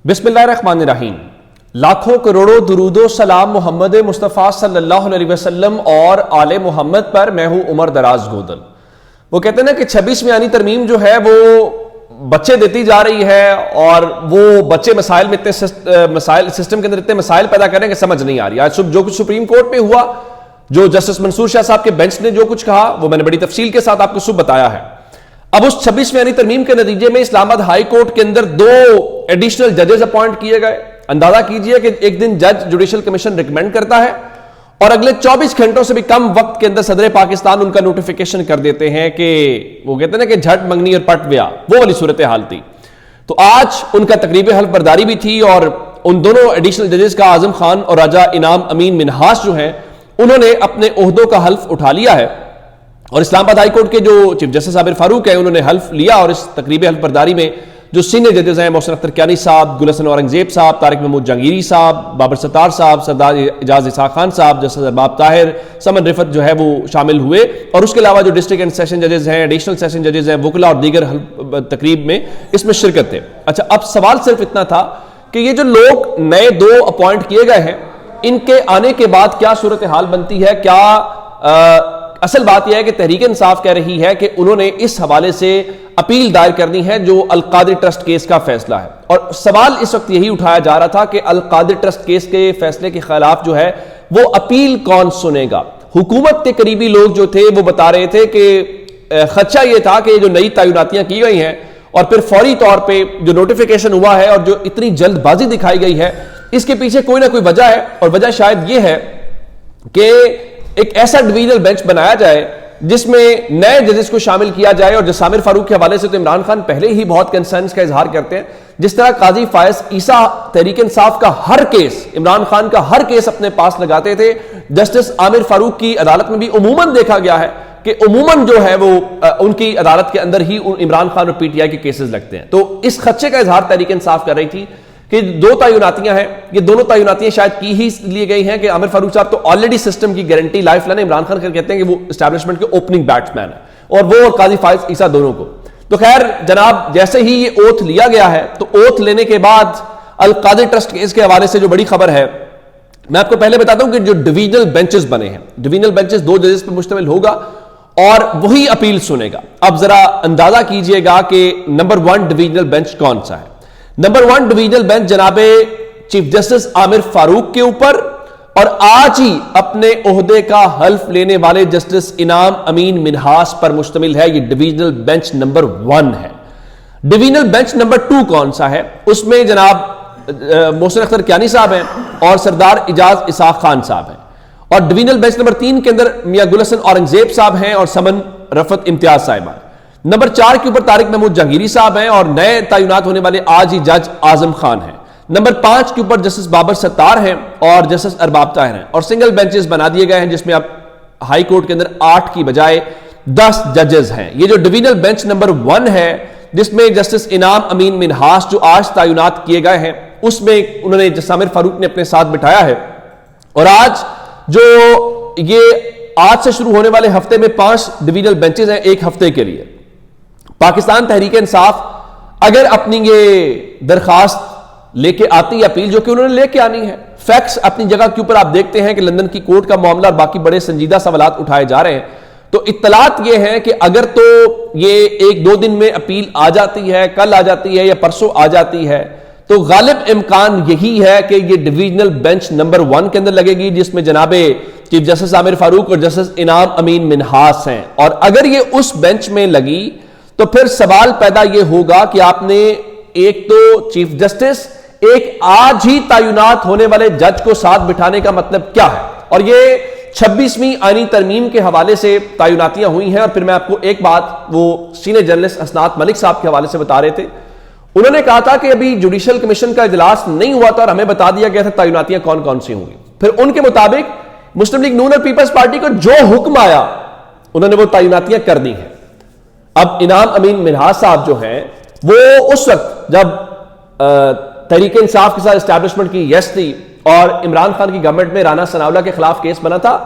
بسم اللہ الرحمن الرحیم۔ لاکھوں کروڑوں درود و سلام محمد مصطفیٰ صلی اللہ علیہ وسلم اور آل محمد پر۔ میں ہوں عمر دراز گودل۔ وہ کہتے ہیں نا کہ 26ویں آئینی ترمیم جو ہے وہ بچے دیتی جا رہی ہے اور وہ بچے مسائل میں سسٹم کے اندر اتنے مسائل پیدا کریں کہ سمجھ نہیں آ رہی۔ آج جو کچھ سپریم کورٹ میں ہوا، جو جسٹس منصور شاہ صاحب کے بینچ نے جو کچھ کہا، وہ میں نے بڑی تفصیل کے ساتھ آپ کو صبح بتایا ہے۔ اب اس 26ویں آئینی ترمیم کے نتیجے میں اسلام آباد ہائی کورٹ کے اندر 2 ایڈیشنل ججز اپوائنٹ کیے گئے۔ اندازہ کیجئے کہ ایک دن جج جوڈیشل کمیشن ریکمینڈ کرتا ہے اور اگلے 24 گھنٹوں سے بھی کم وقت کے اندر صدر پاکستان ان کا نوٹیفیکیشن کر دیتے ہیں کہ وہ کہتے ہیں نا کہ جھٹ منگنی اور پٹ ویا، وہ والی صورتحال تھی۔ تو آج ان کا تقریب حلف برداری بھی تھی اور ان دونوں ایڈیشنل ججز کا اعظم خان اور راجہ انعام امین منہاس جو ہیں، انہوں نے اپنے عہدوں کا حلف اٹھا لیا ہے اور اسلام آباد ہائی کورٹ کے جو چیف جسٹس عامر فاروق ہیں، انہوں نے حلف لیا اور اس تقریب حلف برداری میں جو سینئر ججز ہیں، محسن اختر کیانی صاحب، گل حسن اورنگزیب صاحب، طارق محمود جہانگیری صاحب، بابر ستار صاحب، سردار اعجاز اسحاق خان صاحب، جسٹس ارباب طاہر، سمن رفت جو ہے وہ شامل ہوئے اور اس کے علاوہ جو ڈسٹرکٹ اینڈ سیشن ججز ہیں، ایڈیشنل سیشن ججز ہیں، وکلا اور دیگر تقریب میں اس میں شرکت تھے۔ اچھا، اب سوال صرف اتنا تھا کہ یہ جو لوگ نئے 2 اپوائنٹ کیے گئے ہیں، ان کے آنے کے بعد کیا صورتحال بنتی ہے؟ کیا اصل بات یہ ہے کہ تحریک انصاف کہہ رہی ہے کہ انہوں نے اس حوالے سے اپیل دائر کرنی ہے جو القادری ٹرسٹ کیس کا فیصلہ ہے، اور سوال اس وقت یہی اٹھایا جا رہا تھا کہ القادری ٹرسٹ کیس کے فیصلے کے خلاف جو ہے وہ اپیل کون سنے گا۔ حکومت کے قریبی لوگ جو تھے وہ بتا رہے تھے کہ خدشہ یہ تھا کہ یہ جو نئی تعیناتیاں کی گئی ہیں اور پھر فوری طور پہ جو نوٹیفیکیشن ہوا ہے اور جو اتنی جلد بازی دکھائی گئی ہے، اس کے پیچھے کوئی نہ کوئی وجہ ہے، اور وجہ شاید یہ ہے کہ ایک ایسا ڈویژنل بینچ بنایا جائے جس میں نئے ججز کو شامل کیا جائے، اور جس عامر فاروق کے حوالے سے تو عمران خان پہلے ہی بہت کنسرنز کا اظہار کرتے ہیں۔ جس طرح قاضی فائز عیسیٰ تحریک انصاف کا ہر کیس، عمران خان کا ہر کیس اپنے پاس لگاتے تھے، جسٹس عامر فاروق کی عدالت میں بھی عموماً دیکھا گیا ہے کہ عموماً جو ہے وہ ان کی عدالت کے اندر ہی عمران خان اور پی ٹی آئی کے کیسز لگتے ہیں۔ تو اس خدشے کا اظہار تحریک انصاف کر رہی تھی کہ 2 تعیناتیاں ہیں، یہ دونوں تعیناتیاں شاید کی ہی لیے گئی ہیں کہ عامر فاروق صاحب تو آلریڈی سسٹم کی guarantee life line, Imran Khan کہتے ہیں کہ وہ اسٹیبلشمنٹ کے اوپننگ بیٹسمین ہیں، اور وہ اور قاضی فائز عیسیٰ دونوں کو۔ تو خیر جناب، جیسے ہی یہ اوتھ لیا گیا ہے تو اوتھ لینے کے بعد القادری ٹرسٹ کیس کے حوالے سے جو بڑی خبر ہے، میں آپ کو پہلے بتاتا ہوں کہ جو ڈویژنل بینچز بنے ہیں، ڈویژنل بینچز 2 ججز پر مشتمل ہوگا اور وہی اپیل سنے گا۔ اب ذرا اندازہ کیجئے گا کہ نمبر 1 ڈویژنل بینچ کون سا ہے۔ نمبر 1 ڈویژنل بینچ جناب چیف جسٹس عامر فاروق کے اوپر اور آج ہی اپنے عہدے کا حلف لینے والے جسٹس انعام امین منہاس پر مشتمل ہے۔ یہ ڈویژنل بینچ نمبر 1 ہے۔ ڈویژنل بینچ نمبر 2 کون سا ہے؟ اس میں جناب محسن اختر کیانی صاحب ہیں اور سردار اعجاز اسحاق خان صاحب ہیں، اور ڈویژنل بینچ نمبر 3 کے اندر میاں گل حسن اورنگزیب صاحب ہیں اور سمن رفت امتیاز صاحبہ۔ نمبر 4 کے اوپر طارق محمود جہانگیری صاحب ہیں اور نئے تعینات ہونے والے آج ہی جج اعظم خان ہیں۔ نمبر 5 کے اوپر جسٹس بابر ستار ہیں اور جسٹس ارباب طاہر ہیں، اور سنگل بینچز بنا دیے گئے ہیں جس میں اب ہائی کورٹ کے اندر 8 کی بجائے 10 ججز ہیں۔ یہ جو ڈویژنل بینچ نمبر 1 ہے، جس میں جسٹس انعام امین منہاس جو آج تعینات کیے گئے ہیں، اس میں انہوں نے جسٹس عامر فاروق نے اپنے ساتھ بٹھایا ہے، اور آج جو یہ آج سے شروع ہونے والے ہفتے میں 5 ڈویژنل بینچز ہیں ایک ہفتے کے لیے۔ پاکستان تحریک انصاف اگر اپنی یہ درخواست لے کے آتی ہے، اپیل جو کہ انہوں نے لے کے آنی ہے، فیکٹس اپنی جگہ کے اوپر آپ دیکھتے ہیں کہ لندن کی کورٹ کا معاملہ اور باقی بڑے سنجیدہ سوالات اٹھائے جا رہے ہیں، تو اطلاعات یہ ہیں کہ اگر تو یہ 1-2 دن میں اپیل آ جاتی ہے، کل آ جاتی ہے یا پرسوں آ جاتی ہے، تو غالب امکان یہی ہے کہ یہ ڈویژنل بینچ نمبر 1 کے اندر لگے گی، جس میں جناب چیف جسٹس عامر فاروق اور جسٹس انعام امین منہاس ہیں۔ اور اگر یہ اس بینچ میں لگی تو پھر سوال پیدا یہ ہوگا کہ آپ نے ایک تو چیف جسٹس، ایک آج ہی تعینات ہونے والے جج کو ساتھ بٹھانے کا مطلب کیا ہے؟ اور یہ 26ویں آئینی ترمیم کے حوالے سے تعیناتیاں ہوئی ہیں، اور پھر میں آپ کو ایک بات وہ سینئر جرنلسٹ اسناد ملک صاحب کے حوالے سے بتا رہے تھے۔ انہوں نے کہا تھا کہ ابھی جوڈیشل کمیشن کا اجلاس نہیں ہوا تھا اور ہمیں بتا دیا گیا تھا تعیناتیاں کون کون سی ہوں گی۔ پھر ان کے مطابق مسلم لیگ نون اور پیپلز پارٹی کو جو حکم آیا انہوں نے وہ تعیناتیاں کر دی ہیں۔ اب انعام امین منہاس صاحب جو ہیں وہ اس وقت جب تحریک انصاف کے ساتھ اسٹیبلشمنٹ کی یس تھی اور عمران خان کی گورنمنٹ میں رانا ثناءاللہ کے خلاف کیس بنا تھا،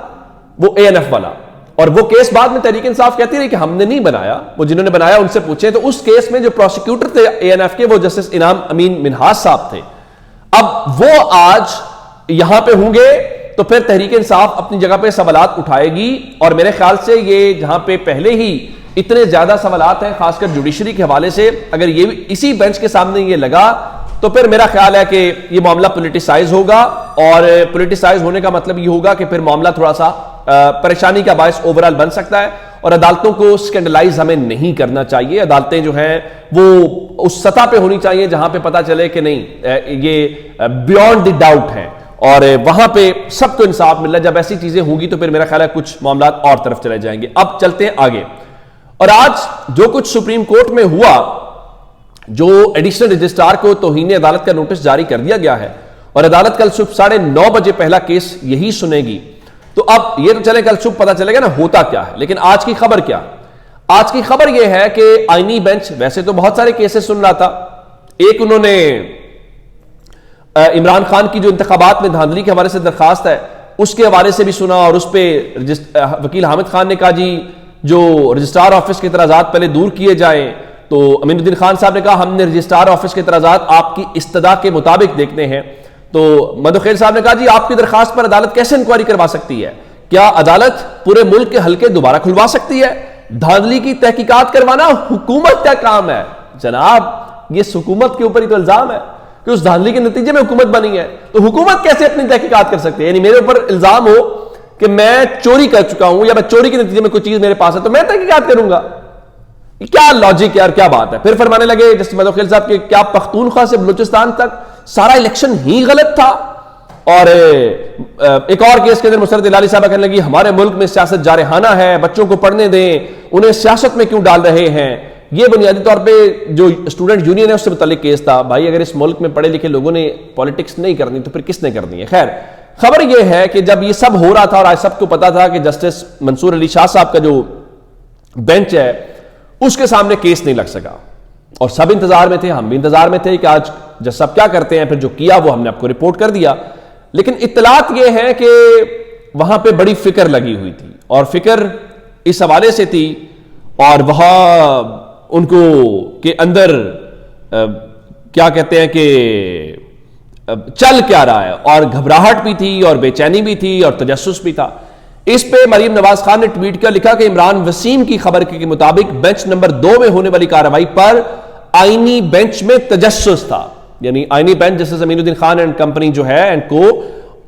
وہ اے این ایف والا، اور وہ کیس بعد میں تحریک انصاف کہتی رہی کہ ہم نے نہیں بنایا، وہ جنہوں نے بنایا ان سے پوچھیں، تو اس کیس میں جو پروسیکیوٹر تھے اے این ایف کے وہ جسٹس انعام امین منہاس صاحب تھے. اب وہ آج یہاں پہ ہوں گے تو پھر تحریک انصاف اپنی جگہ پہ سوالات اٹھائے گی، اور میرے خیال سے یہ جہاں پہ پہلے ہی اتنے زیادہ سوالات ہیں خاص کر جوڈیشری کے حوالے سے، اگر یہ اسی بینچ کے سامنے یہ لگا تو پھر میرا خیال ہے کہ یہ معاملہ پولیٹیسائز ہوگا، اور پولیٹیسائز ہونے کا مطلب یہ ہوگا کہ پھر معاملہ تھوڑا سا پریشانی کا باعث اوورال بن سکتا ہے، اور عدالتوں کو سکینڈلائز ہمیں نہیں کرنا چاہیے. عدالتیں جو ہیں وہ اس سطح پہ ہونی چاہیے جہاں پہ پتا چلے کہ نہیں یہ بیونڈ دی ڈاؤٹ ہے، اور وہاں پہ سب کو انصاف مل رہا ہے. جب ایسی چیزیں ہوں گی تو پھر میرا خیال ہے کچھ معاملات اور طرف چلے جائیں گے. اب چلتے ہیں آگے، اور آج جو کچھ سپریم کورٹ میں ہوا، جو ایڈیشنل رجسٹرار کو توہین عدالت کا نوٹس جاری کر دیا گیا ہے، اور عدالت کل صبح 9:30 بجے پہلا کیس یہی سنے گی. تو اب یہ تو چلے کل صبح پتا چلے گا نا ہوتا کیا ہے، لیکن آج کی خبر کیا؟ آج کی خبر یہ ہے کہ آئینی بینچ ویسے تو بہت سارے کیسز سن رہا تھا. ایک انہوں نے عمران خان کی جو انتخابات میں دھاندلی کے حوالے سے درخواست ہے اس کے حوالے سے بھی سنا، اور اس پہ وکیل حامد خان نے کہا جی جو رجسٹرار آفس کے اعتراضات پہلے دور کیے جائیں، تو امین الدین خان صاحب نے کہا ہم نے رجسٹرار آفس کے اعتراضات آپ کی استدعا کے مطابق دیکھنے ہیں. تو مدو خیر صاحب نے کہا جی آپ کی درخواست پر عدالت کیسے انکوائری کروا سکتی ہے؟ کیا عدالت پورے ملک کے حلقے دوبارہ کھلوا سکتی ہے؟ دھاندلی کی تحقیقات کروانا حکومت کا کام ہے. جناب یہ حکومت کے اوپر ہی تو الزام ہے کہ اس دھاندلی کے نتیجے میں حکومت بنی ہے، تو حکومت کیسے اپنی تحقیقات کر سکتی ہے؟ یعنی میرے اوپر الزام ہو کہ میں چوری کر چکا ہوں یا میں چوری کے نتیجے میں کوئی چیز میرے پاس ہے تو میں تحقیقات کروں گا؟ کیا لاجک ہے اور کیا بات ہے؟ پھر فرمانے لگے جسٹس مدو خیل صاحب کہ کیا پختونخوا سے بلوچستان تک سارا الیکشن ہی غلط تھا؟ اور ایک اور کیس کے اندر مسرت الہی صاحبہ کہنے لگی ہمارے ملک میں سیاست جارحانہ ہے، بچوں کو پڑھنے دیں، انہیں سیاست میں کیوں ڈال رہے ہیں؟ یہ بنیادی طور پہ جو اسٹوڈنٹ یونین ہے اس سے متعلق کیس تھا. بھائی اگر اس ملک میں پڑھے لکھے لوگوں نے پالیٹکس نہیں کرنی تو پھر کس نے کرنی ہے؟ خیر خبر یہ ہے کہ جب یہ سب ہو رہا تھا اور آج سب کو پتا تھا کہ جسٹس منصور علی شاہ صاحب کا جو بینچ ہے اس کے سامنے کیس نہیں لگ سکا، اور سب انتظار میں تھے، ہم بھی انتظار میں تھے کہ آج جج صاحب کیا کرتے ہیں. پھر جو کیا وہ ہم نے آپ کو رپورٹ کر دیا، لیکن اطلاعات یہ ہیں کہ وہاں پہ بڑی فکر لگی ہوئی تھی، اور فکر اس حوالے سے تھی، اور وہاں ان کو کے اندر کیا کہتے ہیں کہ چل کیا رہا ہے، اور گھبراہٹ بھی تھی اور بے چینی بھی تھی اور تجسس بھی تھا. اس پہ مریم نواز خان نے ٹویٹ کر لکھا کہ عمران وسیم کی خبر کے مطابق بینچ نمبر 2 میں ہونے والی کارروائی پر آئینی بینچ میں تجسس تھا. یعنی آئینی bench justice Amin Uddin Khan and company جو ہے اینڈ کو،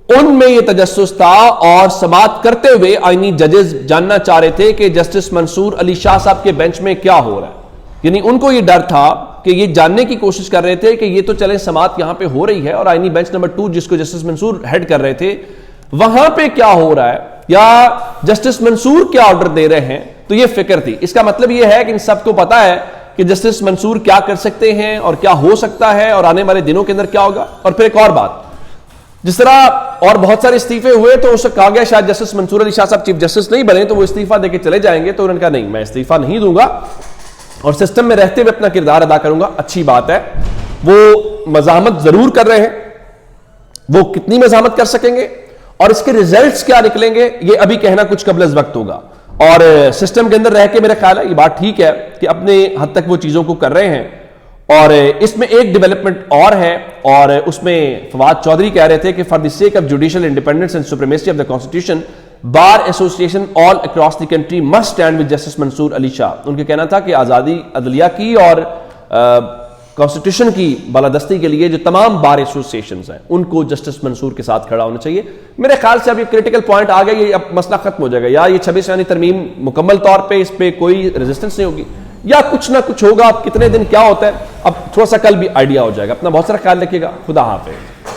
ان میں یہ تجسس تھا، اور سماعت کرتے ہوئے آئینی ججز جاننا چاہ رہے تھے کہ جسٹس منصور علی شاہ صاحب کے بینچ میں کیا ہو رہا ہے. یعنی ان کو یہ ڈر تھا کہ یہ جاننے کی کوشش کر رہے تھے کہ یہ تو چلیں سماعت یہاں پہ ہو رہی ہے، اور آئینی بینچ نمبر 2 جس کو جسٹس منصور ہیڈ کر رہے تھے وہاں پہ کیا ہو رہا ہے، یا جسٹس منصور کیا آرڈر دے رہے ہیں. تو یہ فکر تھی. اس کا مطلب یہ ہے کہ ان سب کو پتا ہے کہ جسٹس منصور کیا کر سکتے ہیں اور کیا ہو سکتا ہے اور آنے والے دنوں کے اندر کیا ہوگا. اور پھر ایک اور بات، جس طرح اور بہت سارے استعفے ہوئے تو اس سے کہا گیا شاید جسٹس منصور علی شاہ صاحب چیف جسٹس نہیں بنے تو وہ استعفیٰ دے کے چلے جائیں گے، تو انہوں نے کہا نہیں میں استعفیٰ نہیں دوں گا اور سسٹم میں رہتے ہوئے اپنا کردار ادا کروں گا. اچھی بات ہے. وہ مزاحمت ضرور کر رہے ہیں، وہ کتنی مزاحمت کر سکیں گے اور اس کے ریزلٹس کیا نکلیں گے یہ ابھی کہنا کچھ قبل از وقت ہوگا. اور سسٹم کے اندر رہ کے میرا خیال ہے یہ بات ٹھیک ہے کہ اپنے حد تک وہ چیزوں کو کر رہے ہیں. اور اس میں ایک ڈیولپمنٹ اور ہے، اور اس میں فواد چودھری کہہ رہے تھے کہ for the sake of judicial independence and supremacy of the constitution bar association all across the country must stand with justice Mansoor Ali Shah. ان کا کہنا تھا کہ آزادی عدلیہ کی اور کانسٹیٹیوشن کی بالادستی کے لیے جو تمام بار ایسوسیشنز ہیں ان کو جسٹس منصور کے ساتھ کھڑا ہونا چاہیے. میرے خیال سے اب یہ کریٹیکل پوائنٹ آ گیا، یہ اب مسئلہ ختم ہو جائے گا. یا یہ 26 یعنی ترمیم مکمل طور پہ اس پہ کوئی ریزسٹنس نہیں ہوگی، یا کچھ نہ کچھ ہوگا. اب کتنے دن کیا ہوتا ہے اب تھوڑا سا کل بھی آئیڈیا ہو جائے گا. اپنا بہت سارا خیال رکھیے گا. خدا حافظ.